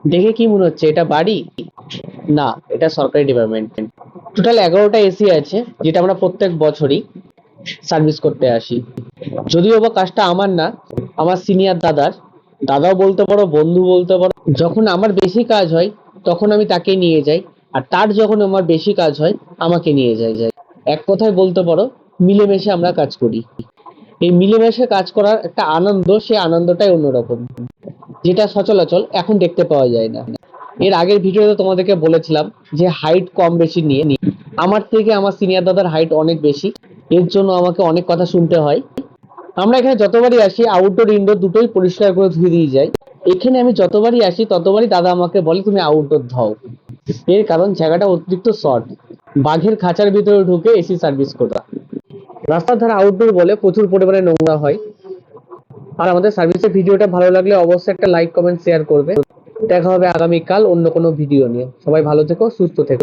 দেখে কি মনে হচ্ছে এটা বাড়ি? না, এটা সরকারি ডিপার্টমেন্ট। টোটাল 11টা এসি আছে, যেটা আমরা প্রত্যেক বছরই সার্ভিস করতে আসি। যদিও বা কাজটা আমার না, আমার সিনিয়র দাদার, দাদাও বলতে পারো, বন্ধু বলতে পারো। যখন আমার বেশি কাজ হয় তখন আমি তাকে নিয়ে যাই, আর তার যখন আমার বেশি কাজ হয় আমাকে নিয়ে যায়। এক কথায় বলতে পারো মিলেমিশে আমরা কাজ করি। এই মিলেমিশে কাজ করার একটা আনন্দ, সেই আনন্দটাই অন্যরকম, যেটা সচরাচর এখন দেখতে পাওয়া যায় না। এর আগের ভিডিওতে তোমাদেরকে বলেছিলাম যে হাইট কম বেশি নিয়ে আমার থেকে আমার সিনিয়র দাদার হাইট অনেক বেশি, এর জন্য আমাকে অনেক কথা শুনতে হয়। আমরা এখানে যতবারই আসি আউটডোর ইনডোর দুটোই পরিষ্কার করে ধুয়ে দিয়ে যাই। এখানে আমি যতবারই আসি ততবারই দাদা আমাকে বলে তুমি আউটডোর ধাও। এর কারণ জায়গাটা অতিরিক্ত শর্ট, বাঘের খাঁচার ভিতরে ঢুকে এসি সার্ভিস করা। রাস্তার ধারে আউটডোর বলে প্রচুর পরিমাণে নোংরা হয়। আর আমাদের সার্ভিসের ভিডিওটা ভালো লাগলে অবশ্যই একটা লাইক কমেন্ট শেয়ার করবে। দেখা হবে আগামীকাল অন্য কোনো ভিডিও নিয়ে। সবাই ভালো থেকো, সুস্থ থেকো।